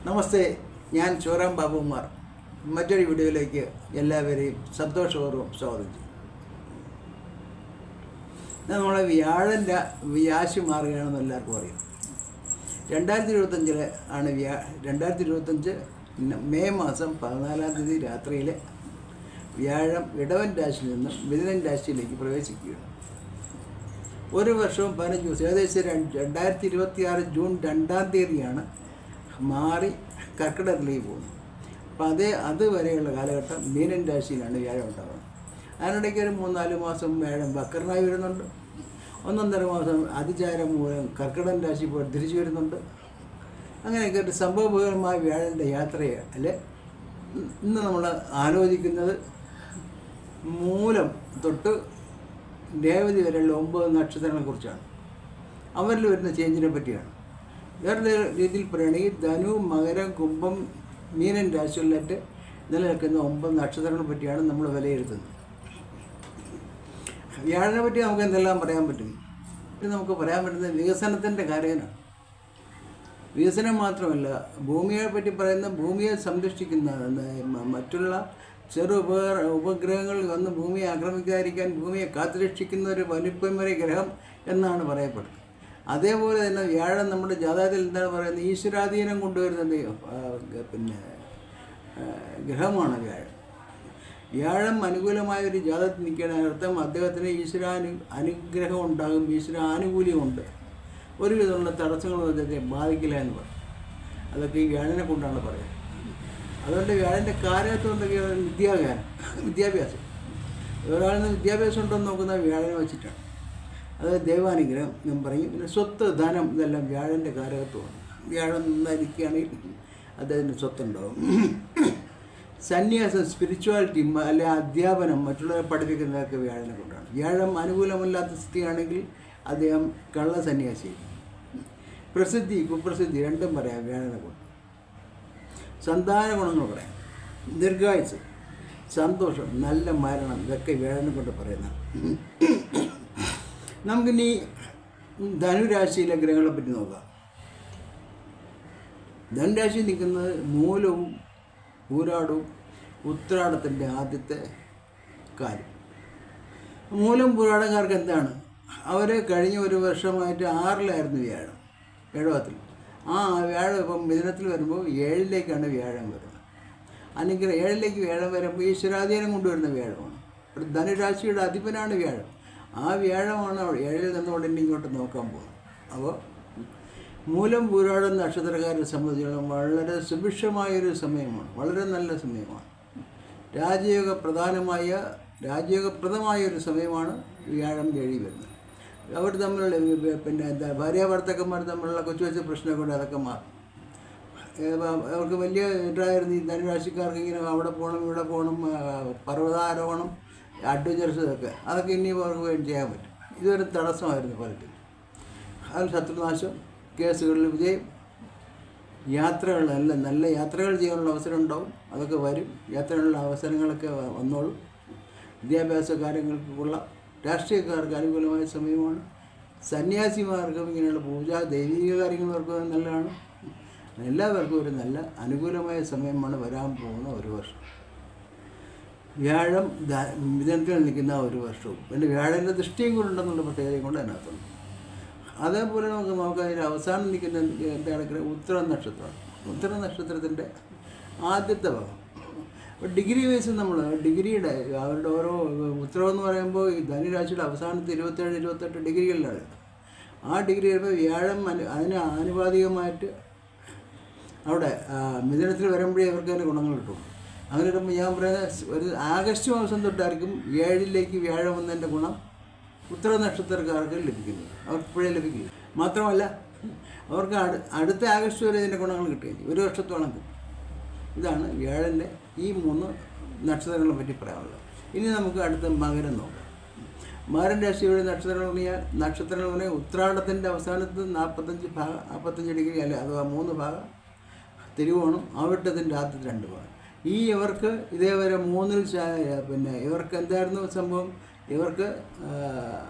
നമസ്തേ, ഞാൻ ചോറാം ബാബുകുമാർ. മറ്റൊരു വീഡിയോയിലേക്ക് എല്ലാവരെയും സന്തോഷപൂർവ്വം സ്വാഗതം ചെയ്യും. നമ്മളെ വ്യാഴൻ്റെ വ്യാശ് മാറുകയാണെന്ന് എല്ലാവർക്കും അറിയാം. 2025 ആണ് 2025 മെയ് മാസം 14-ാം തീയതി രാത്രിയിൽ വ്യാഴം ഇടവൻ രാശിയിൽ നിന്നും മിഥുനൻ രാശിയിലേക്ക് പ്രവേശിക്കുകയാണ്. ഒരു വർഷവും 15 ദിവസം, ഏകദേശം 2026 ജൂൺ 2-ാം തീയതിയാണ് മാറി കർക്കിടകത്തിലേക്ക് പോകുന്നത്. അപ്പം അതുവരെയുള്ള കാലഘട്ടം മീനൻ രാശിയിലാണ് വ്യാഴം ഉണ്ടാകുന്നത്. അതിനിടയ്ക്ക് ഒരു 3-4 മാസം വ്യാഴം വക്രനായി വരുന്നുണ്ട്. 1.5 മാസം അതിചാരം മൂലം കർക്കിടകൻ രാശി പോയി തിരിച്ചു വരുന്നുണ്ട്. അങ്ങനെയൊക്കെ ഒരു സംഭവപൂർവമായ വ്യാഴൻ്റെ യാത്രയല്ല ഇന്ന് നമ്മൾ ആലോചിക്കുന്നത്. മൂലം തൊട്ട് രേവതി വരെയുള്ള 9 നക്ഷത്രങ്ങളെക്കുറിച്ചാണ്. അവരിൽ വരുന്ന ചേഞ്ചിനെ പറ്റിയാണ്. വേറെ രീതിയിൽ പറയുകയാണെങ്കിൽ ധനു, മകരം, കുംഭം, മീനൻ രാശികളിലായിട്ട് നിലനിൽക്കുന്ന 9 നക്ഷത്രങ്ങളെ പറ്റിയാണ് നമ്മൾ വിലയിരുത്തുന്നത്. വ്യാഴനെ പറ്റി നമുക്ക് എന്തെല്ലാം പറയാൻ പറ്റും? നമുക്ക് പറയാൻ പറ്റുന്നത് വികസനത്തിൻ്റെ കാര്യമാണ്. വികസനം മാത്രമല്ല, ഭൂമിയെ പറ്റി പറയുന്ന ഭൂമിയെ സംരക്ഷിക്കുന്ന മറ്റുള്ള ചെറു ഉപഗ്രഹങ്ങൾ വന്ന് ഭൂമിയെ ആക്രമിക്കാതിരിക്കാൻ ഭൂമിയെ കാത്തുരക്ഷിക്കുന്ന ഒരു വലിപ്പമേറിയ ഗ്രഹം എന്നാണ് പറയപ്പെടുന്നത്. അതേപോലെ തന്നെ വ്യാഴം നമ്മുടെ ജാതകത്തിൽ എന്താണ് പറയുന്നത്, ഈശ്വരാധീനം കൊണ്ടുവരുന്നത് ഗ്രഹമാണ് വ്യാഴം. വ്യാഴം അനുകൂലമായ ഒരു ജാതകത്തിൽ നിൽക്കുന്ന അർത്ഥം അദ്ദേഹത്തിന് അനുഗ്രഹം ഉണ്ടാകും, ഈശ്വരാനുകൂല്യമുണ്ട്. ഒരുവിധമുള്ള തടസ്സങ്ങളും അദ്ദേഹത്തെ ബാധിക്കില്ല എന്ന് പറയും. അതൊക്കെ ഈ വ്യാഴനെ കൊണ്ടാണ് പറയുന്നത്. അതുകൊണ്ട് വ്യാഴൻ്റെ കാരകത്വം എന്തൊക്കെയാണ്? വിദ്യാഭ്യാസം. ഒരാളിന് വിദ്യാഭ്യാസം ഉണ്ടോ എന്ന് നോക്കുന്നത് വ്യാഴനെ വെച്ചിട്ടാണ്. അത് ദൈവാനുഗ്രഹം ഞാൻ പറയും. പിന്നെ സ്വത്ത്, ധനം, ഇതെല്ലാം വ്യാഴൻ്റെ കാരകത്വമാണ്. വ്യാഴം നന്നായിരിക്കുകയാണെങ്കിൽ അദ്ദേഹത്തിന് സ്വത്തുണ്ടാകും. സന്യാസം, സ്പിരിച്വാലിറ്റി, അല്ലെ അധ്യാപനം, മറ്റുള്ളവരെ പഠിപ്പിക്കുന്നതൊക്കെ വ്യാഴനെ കൊണ്ടാണ്. വ്യാഴം അനുകൂലമല്ലാത്ത സ്ഥിതിയാണെങ്കിൽ അദ്ദേഹം കള്ളസന്യാസി. പ്രസിദ്ധി, കുപ്രസിദ്ധി രണ്ടും പറയാം വ്യാഴനെ കൊണ്ട്. സന്താന ഗുണങ്ങൾ പറയാം. ദീർഘായുസ്, സന്തോഷം, നല്ല മരണം, ഇതൊക്കെ വ്യാഴനെ കൊണ്ട് പറയുന്നതാണ്. നമുക്കിനി ധനുരാശിയിലെ ഗ്രഹങ്ങളെ പറ്റി നോക്കാം. ധനുരാശി നിൽക്കുന്നത് മൂലവും പൂരാടവും ഉത്രാടത്തിൻ്റെ ആദ്യത്തെ കാലം. മൂലം പൂരാടക്കാർക്ക് എന്താണ്? അവർ കഴിഞ്ഞ ഒരു വർഷമായിട്ട് 6-ലായിരുന്നു വ്യാഴം, ഇടവത്തിൽ. വ്യാഴം ഇപ്പം മിഥുനത്തിൽ വരുമ്പോൾ 7-ലേക്കാണ് വ്യാഴം വരുന്നത്. അനുഗ്രഹം 7-ലേക്ക് വ്യാഴം വരുമ്പോൾ ഈശ്വരാധീനം കൊണ്ടുവരുന്ന വ്യാഴമാണ്. ധനുരാശിയുടെ അധിപനാണ് വ്യാഴം. ആ വ്യാഴമാണ് 7-ൽ നിന്ന് ഉടനെ ഇങ്ങോട്ട് നോക്കാൻ പോകുന്നത്. അപ്പോൾ മൂലം പൂരാടം നക്ഷത്രക്കാരെ സംബന്ധിച്ചിടത്തോളം വളരെ സുഭിക്ഷമായൊരു സമയമാണ്, വളരെ നല്ല സമയമാണ്. രാജയോഗപ്രദമായൊരു സമയമാണ് വ്യാഴം കഴി വരുന്നത്. അവർ തമ്മിലുള്ള ഭാര്യാഭർത്താക്കന്മാർ തമ്മിലുള്ള കൊച്ചു കൊച്ചു പ്രശ്നം കൊണ്ട് അതൊക്കെ മാറും. അവർക്ക് വലിയ ഇതായിരുന്നു ഈ ധനുരാശിക്കാർക്ക്. ഇങ്ങനെ അവിടെ പോകണം, ഇവിടെ പോകണം, പർവ്വതാരോഹണം, അഡ്വഞ്ചേഴ്സ്, അതൊക്കെ ഇനി അവർക്ക് ചെയ്യാൻ പറ്റും. ഇതൊരു തടസ്സമായിരുന്നു പലരും. അതിൽ ശത്രുനാശം, കേസുകളിൽ വിജയം, യാത്രകളെല്ലാം നല്ല യാത്രകൾ ചെയ്യാനുള്ള അവസരം ഉണ്ടാവും. അതൊക്കെ വരും. യാത്രകളുള്ള അവസരങ്ങളൊക്കെ വന്നോളും. വിദ്യാഭ്യാസ കാര്യങ്ങൾക്കുള്ള രാഷ്ട്രീയക്കാർക്ക് അനുകൂലമായ സമയമാണ്. സന്യാസിമാർക്കും ഇങ്ങനെയുള്ള പൂജ, ദൈവിക കാര്യങ്ങൾക്ക് നല്ലതാണ്. എല്ലാവർക്കും ഒരു നല്ല അനുകൂലമായ സമയമാണ് വരാൻ പോകുന്ന ഒരു വർഷം. വ്യാഴം മിഥുനത്തിൽ നിൽക്കുന്ന ഒരു വർഷവും പിന്നെ വ്യാഴൻ്റെ ദൃഷ്ടിയും കൂടെ ഉണ്ടെന്നുള്ള പ്രത്യേകതയും കൊണ്ട് അതിനകത്തുണ്ട്. അതേപോലെ നമുക്ക് നോക്കാം. അതിന് അവസാനം നിൽക്കുന്ന എന്താണ്? ഉത്തര നക്ഷത്രമാണ്. ഉത്തര നക്ഷത്രത്തിൻ്റെ ആദ്യത്തെ ഭാഗം. ഡിഗ്രി വൈസ് നമ്മൾ ഡിഗ്രിയുടെ അവരുടെ ഓരോ ഉത്തരം എന്ന് പറയുമ്പോൾ ഈ ധനുരാശിയുടെ അവസാനത്തെ 27-28 ഡിഗ്രികളിലാണ്. ആ ഡിഗ്രി വരുമ്പോൾ വ്യാഴം അതിന് ആനുപാതികമായിട്ട് അവിടെ മിഥുനത്തിൽ വരുമ്പോഴേ അവർക്ക് അതിന് ഗുണങ്ങൾ കിട്ടും. അങ്ങനെ വരുമ്പോൾ ഞാൻ പറയുന്നത് ഒരു ആഗസ്റ്റ് മാസം തൊട്ടായിരിക്കും 7-ലേക്ക് വ്യാഴം വന്നതിൻ്റെ ഗുണം ഉത്തര നക്ഷത്രക്കാർക്ക് ലഭിക്കുന്നത്. അവർക്ക് ഇപ്പോഴേ ലഭിക്കില്ല. മാത്രമല്ല അവർക്ക് അടുത്ത ആഗസ്റ്റ് വരെ ഇതിൻ്റെ ഗുണങ്ങൾ കിട്ടുകയും ഒരു വർഷത്തോളം കിട്ടും. ഇതാണ് വ്യാഴൻ്റെ ഈ 3 നക്ഷത്രങ്ങളെ പറ്റി പറയാനുള്ളത്. ഇനി നമുക്ക് അടുത്ത മകരം നോക്കാം. മകരം രാശിയുടെ നക്ഷത്രങ്ങൾ പറഞ്ഞാൽ ഉത്രാടത്തിൻ്റെ അവസാനത്ത് 45 ഡിഗ്രി അല്ല, അഥവാ 3 ഭാഗം, തിരുവോണം, അവിട്ടത്തിൻ്റെ ആദ്യത്തെ 2 ഭാഗം. ഇവർക്ക് ഇതേവരെ 3-ൽ പിന്നെ ഇവർക്ക് എന്തായിരുന്നു സംഭവം? ഇവർക്ക്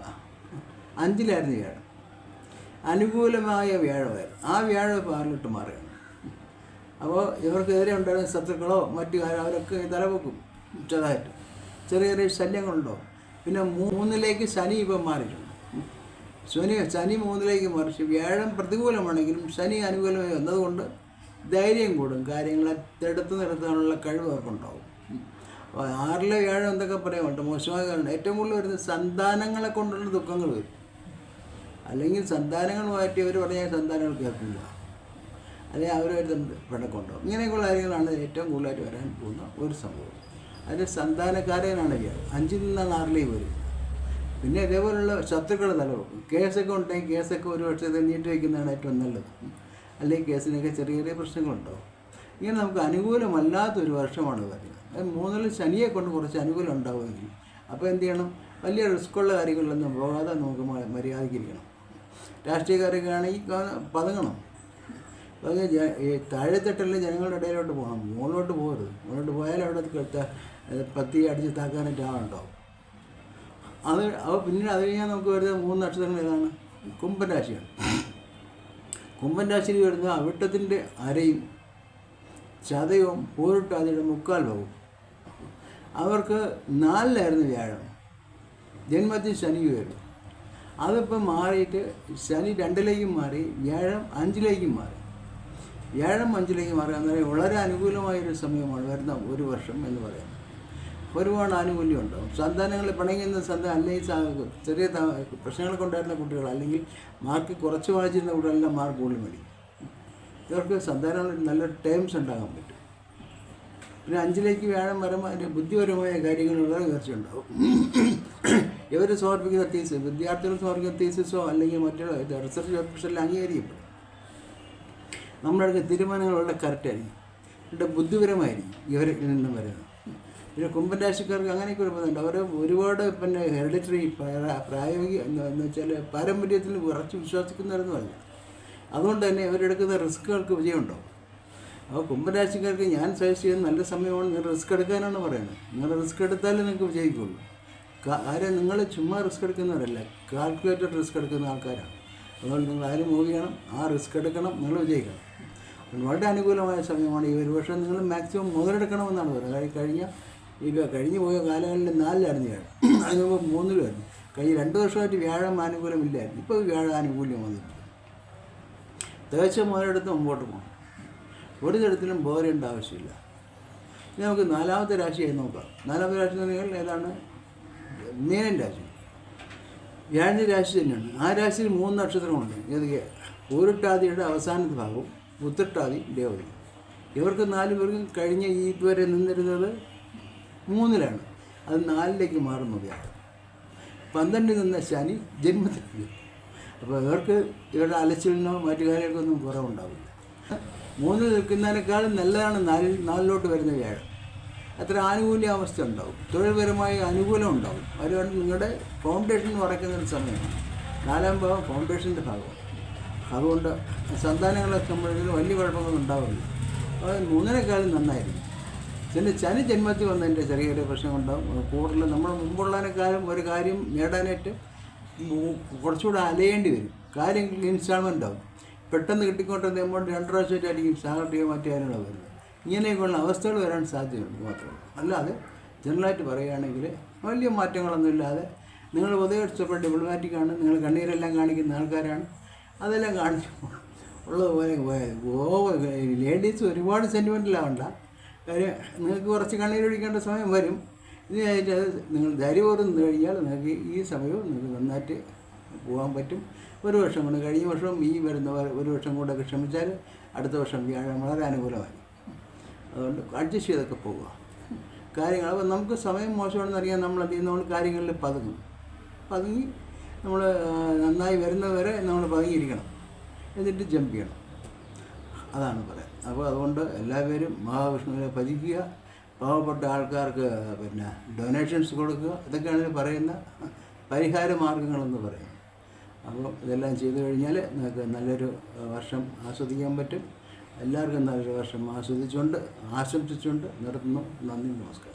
5-ലായിരുന്നു വ്യാഴം. അനുകൂലമായ വ്യാഴമായിരുന്നു. ആ വ്യാഴം ഇപ്പോൾ 6-ലോട്ട് മാറുകയാണ്. അപ്പോൾ ഇവർക്കെതിരെ ഉണ്ടായിരുന്ന ശത്രുക്കളോ മറ്റു അവരൊക്കെ തലവെക്കും ചെറുതായിട്ട്. ചെറിയ ചെറിയ ശല്യങ്ങളുണ്ടോ. പിന്നെ 3ലേക്ക് ശനി ഇപ്പം മാറിയിട്ടുണ്ട്. ശനി 3ലേക്ക് മാറി. വ്യാഴം പ്രതികൂലമാണെങ്കിലും ശനി അനുകൂലമായി വന്നതുകൊണ്ട് ധൈര്യം കൂടും. കാര്യങ്ങളെ എടുത്ത് നിർത്താനുള്ള കഴിവ് അവർക്കുണ്ടാവും. 6ലെ വ്യാഴം എന്തൊക്കെ പറയാനുണ്ട്, മോശമായ കാരണം ഏറ്റവും കൂടുതൽ വരുന്നത് സന്താനങ്ങളെ കൊണ്ടുള്ള ദുഃഖങ്ങൾ വരും. അല്ലെങ്കിൽ സന്താനങ്ങളുമായിട്ട് ഇവർ പറഞ്ഞാൽ സന്താനങ്ങൾ കേൾക്കില്ല, അല്ലെങ്കിൽ അവരുമായിട്ട് പിണക്കുണ്ടാവും. ഇങ്ങനെയൊക്കെയുള്ള കാര്യങ്ങളാണ് ഏറ്റവും കൂടുതലായിട്ട് വരാൻ പോകുന്ന ഒരു സംഭവം. അതിൻ്റെ സന്താനക്കാരനാണ് വ്യാഴം. 5ൽ നിന്നാണ് 6ലേക്ക് വരും. പിന്നെ ഇതേപോലുള്ള ശത്രുക്കൾ തലവെക്കും. കേസൊക്കെ ഉണ്ടെങ്കിൽ കേസൊക്കെ ഒരു വർഷത്തെ നീട്ടി വയ്ക്കുന്നതാണ് ഏറ്റവും നല്ലത്. അല്ലെങ്കിൽ കേസിനൊക്കെ ചെറിയ ചെറിയ പ്രശ്നങ്ങളുണ്ടാവും. ഇങ്ങനെ നമുക്ക് അനുകൂലമല്ലാത്തൊരു വർഷമാണ് വരുന്നത്. 3ൽ ശനിയെ കൊണ്ട് കുറച്ച് അനുകൂലം ഉണ്ടാവുമെങ്കിൽ അപ്പോൾ എന്ത് ചെയ്യണം, വലിയ റിസ്ക്കുള്ള കാര്യങ്ങളിലൊന്നും പോകാതെ നമുക്ക് മര്യാദയ്ക്കിരിക്കണം. രാഷ്ട്രീയക്കാരൊക്കെ ആണെങ്കിൽ പതുങ്ങണം. ഈ താഴെത്തട്ടിലെ ജനങ്ങളുടെ ഇടയിലോട്ട് പോകണം, മുകളിലോട്ട് പോകരുത്. മുകളിലോട്ട് പോയാൽ അവിടെ പത്തി അടിച്ച് താക്കാനായിട്ട് ആളുണ്ടാവും. അപ്പോൾ പിന്നീട് അത് കഴിഞ്ഞാൽ നമുക്ക് വരുന്ന 3 നക്ഷത്രങ്ങൾ ഏതാണ്? കുംഭൻ രാശിയാണ്. കുംഭൻ രാശിയിൽ വരുന്ന അവിട്ടത്തിൻ്റെ അരയും ചതയവും പൂരിട്ടാതിയുടെ 3/4 ഭാഗവും. അവർക്ക് 4ലായിരുന്നു വ്യാഴം, ജന്മത്തിൽ ശനി വരും. അതിപ്പം മാറിയിട്ട് ശനി 2ലേക്കും മാറി, വ്യാഴം 5ലേക്കും മാറി. വ്യാഴം 5ലേക്ക് മാറി. അന്നേരം വളരെ അനുകൂലമായൊരു സമയമാണ് വരുന്ന ഒരു വർഷം എന്ന് പറയുന്നത്. ഒരുപാട് ആനുകൂല്യം ഉണ്ടാകും. സന്താനങ്ങൾ പിണങ്ങുന്ന അല്ലെങ്കിൽ ചെറിയ പ്രശ്നങ്ങളൊക്കെ ഉണ്ടായിരുന്ന കുട്ടികൾ, അല്ലെങ്കിൽ മാർക്ക് കുറച്ച് വായിച്ചിരുന്ന കുട്ടികളെല്ലാം മാർക്ക് കൂടുതൽ മേടിക്കും. ഇവർക്ക് സന്താനങ്ങൾ നല്ല ടേംസ് ഉണ്ടാകാൻ പറ്റും. പിന്നെ 5ലേക്ക് വ്യാഴം വരുമ്പോൾ അതിൻ്റെ ബുദ്ധിപരമായ കാര്യങ്ങളുള്ള ഉയർച്ചയുണ്ടാകും. ഇവർ സമർപ്പിക്കുന്ന തീസിസ്, വിദ്യാർത്ഥികൾ സമർപ്പിക്കുന്ന തീസിസോ അല്ലെങ്കിൽ മറ്റുള്ള റിസർച്ച് പേപ്പേഴ്സെല്ലാം അംഗീകരിക്കപ്പെടും. നമ്മുടെ തീരുമാനങ്ങൾ വളരെ കറക്റ്റായിരിക്കും, ഇവിടെ ബുദ്ധിപരമായിരിക്കും ഇവരിൽ നിന്നും വരുന്നത്. പിന്നെ കുംഭൻ രാശിക്കാർക്ക് അങ്ങനെയൊക്കെ ഒരു ബന്ധമുണ്ട്. അവർ ഒരുപാട് പിന്നെ ഹെറിഡിറ്ററി പ്രായോഗിക എന്ന് വെച്ചാൽ പാരമ്പര്യത്തിൽ ഉറച്ച് വിശ്വസിക്കുന്നവരൊന്നുമല്ല. അതുകൊണ്ട് തന്നെ ഇവരെടുക്കുന്ന റിസ്ക്കുകൾക്ക് വിജയമുണ്ടാവും. അപ്പോൾ കുംഭൻ രാശിക്കാർക്ക് ഞാൻ സജസ്റ്റ് ചെയ്യുന്ന നല്ല സമയമാണ്. നിങ്ങൾ റിസ്ക് എടുക്കാനാണ് പറയുന്നത്. നിങ്ങൾ റിസ്ക് എടുത്താലേ നിങ്ങൾക്ക് വിജയിക്കുള്ളൂ. കാര്യം നിങ്ങൾ ചുമ്മാ റിസ്ക് എടുക്കുന്നവരല്ല, കാൽക്കുലേറ്റഡ് റിസ്ക് എടുക്കുന്ന ആൾക്കാരാണ്. അതുകൊണ്ട് നിങ്ങൾ ആരും മൂവ് ചെയ്യണം, ആ റിസ്ക് എടുക്കണം, നിങ്ങൾ വിജയിക്കണം. വളരെ അനുകൂലമായ സമയമാണ് ഈ ഒരു വർഷം. നിങ്ങൾ മാക്സിമം മുതലെടുക്കണമെന്നാണ് പറയുന്നത്. കഴിഞ്ഞു പോയ കാലങ്ങളിൽ 4ലായിരുന്നു വ്യാഴം, അതിന് മുമ്പ് 3ലായിരുന്നു. കഴിഞ്ഞ 2 വർഷമായിട്ട് വ്യാഴം ആനുകൂലമില്ലായിരുന്നു. ഇപ്പോൾ വ്യാഴം ആനുകൂല്യം വന്നിട്ടുണ്ട്. തികച്ചും മുതലെടുത്ത് മുമ്പോട്ട് പോകണം. ഒരു തരത്തിലും ബോധേണ്ട ആവശ്യമില്ല. ഇനി നമുക്ക് 4ാമത്തെ രാശിയായി നോക്കാം. 4ാമത്തെ രാശി എന്ന് പറഞ്ഞാൽ ഏതാണ്? മീനൻ രാശി. വ്യാഴൻ്റെ രാശി തന്നെയാണ്. ആ രാശിയിൽ 3 നക്ഷത്രമുണ്ട്. ഏതൊക്കെ? പൂരിട്ടാതിയുടെ അവസാനത്തെ ഭാഗവും ഉത്രട്ടാതി രേവതി. ഇവർക്ക് 4 പേർക്കും കഴിഞ്ഞ ഇതുവരെ നിന്നിരുന്നത് 3ലാണ്. അത് 4ലേക്ക് മാറുന്നു വ്യാഴം. 12ൽ നിന്ന ശനി ജന്മത്തിൽ. അപ്പോൾ ഇവർക്ക് ഇവരുടെ അലച്ചിലിനോ മറ്റു കാര്യങ്ങൾക്കൊന്നും കുറവുണ്ടാവില്ല. 3ൽ നിൽക്കുന്നതിനേക്കാളും നല്ലതാണ് 4ലോട്ട് വരുന്ന വ്യാഴം. അത്ര ആനുകൂല്യാവസ്ഥ ഉണ്ടാവും, തൊഴിൽപരമായ അനുകൂലം ഉണ്ടാവും. അതുകൊണ്ട് നിങ്ങളുടെ ഫൗണ്ടേഷൻ ഉറയ്ക്കുന്നൊരു സമയമാണ്. 4ാം ഭാഗം ഫൗണ്ടേഷൻ്റെ ഭാഗമാണ്. അതുകൊണ്ട് സന്താനങ്ങളെ സംബന്ധിച്ച് വലിയ കുഴപ്പങ്ങളൊന്നും ഉണ്ടാവില്ല. അത് 3നേക്കാളും നന്നായിരിക്കും. പിന്നെ ശനി ജന്മത്തിൽ വന്നതിൻ്റെ ചെറിയ ചെറിയ പ്രശ്നമുണ്ടാകും. കൂടുതൽ നമ്മൾ മുമ്പുള്ളതിനേക്കാളും ഒരു കാര്യം നേടാനായിട്ട് കുറച്ചുകൂടെ അലയേണ്ടി വരും. കാര്യങ്ങൾ ഇൻസ്റ്റാൾമെൻ്റ് ആവും. പെട്ടെന്ന് കിട്ടിക്കൊണ്ടിരുന്ന എമൗണ്ട് 2 പ്രാവശ്യമായിട്ടായിരിക്കും സാലറിയോ മറ്റു കാര്യങ്ങളോ വരുന്നത്. ഇങ്ങനെയൊക്കെയുള്ള അവസ്ഥകൾ വരാൻ സാധ്യതയുണ്ട് മാത്രമേ. അല്ലാതെ ജനറലായിട്ട് പറയുകയാണെങ്കിൽ വലിയ മാറ്റങ്ങളൊന്നുമില്ലാതെ നിങ്ങൾ പൊതുവെ ഇഷ്ടപ്പെട്ട ഡിപ്ലോമാറ്റിക്കാണ്. നിങ്ങൾ കണ്ണീരെല്ലാം കാണിക്കുന്ന ആൾക്കാരാണ്. അതെല്ലാം കാണിച്ചു ഉള്ളതുപോലെ ലേഡീസ് ഒരുപാട് സെൻറ്റിമെൻറ്റിലാവണ്ട. കാര്യം നിങ്ങൾക്ക് കുറച്ച് കണ്ണീരൊഴിക്കേണ്ട സമയം വരും. ഇതിനായിട്ട് അത് നിങ്ങൾ ധൈര്യപൂർവ്വം നിന്ന് കഴിഞ്ഞാൽ നിങ്ങൾക്ക് ഈ സമയവും നിങ്ങൾക്ക് നന്നായിട്ട് പോകാൻ പറ്റും. ഒരു വർഷം കൊണ്ട്, കഴിഞ്ഞ വർഷം ഈ വരുന്ന ഒരു വർഷം കൂടെയൊക്കെ ശ്രമിച്ചാൽ അടുത്ത വർഷം വ്യാഴം വളരെ അനുകൂലമായി. അതുകൊണ്ട് അഡ്ജസ്റ്റ് ചെയ്തൊക്കെ പോവുക കാര്യങ്ങൾ. അപ്പോൾ നമുക്ക് സമയം മോശമാണെന്ന് അറിയാൻ നമ്മൾ എന്ത് ചെയ്യും? നമ്മൾ കാര്യങ്ങളിൽ പതുങ്ങി നമ്മൾ നന്നായി വരുന്നവരെ നമ്മൾ പതുങ്ങിയിരിക്കണം, എന്നിട്ട് ജമ്പ് ചെയ്യണം. അതാണ് പറയാം. അപ്പോൾ അതുകൊണ്ട് എല്ലാവരും മഹാവിഷ്ണുവിനെ ഭജിക്കുക, പാവപ്പെട്ട ആൾക്കാർക്ക് പിന്നെ ഡൊണേഷൻസ് കൊടുക്കുക. ഇതൊക്കെയാണ് പറയുന്ന പരിഹാര മാർഗങ്ങളെന്ന് പറയുന്നത്. അപ്പോൾ ഇതെല്ലാം ചെയ്തു കഴിഞ്ഞാൽ നിങ്ങൾക്ക് നല്ലൊരു വർഷം ആസ്വദിക്കാൻ പറ്റും. എല്ലാവർക്കും നല്ലൊരു വർഷം ആസ്വദിച്ചുകൊണ്ട് ആശംസിച്ചുകൊണ്ട് നിർത്തുന്നു. നന്ദി, നമസ്കാരം.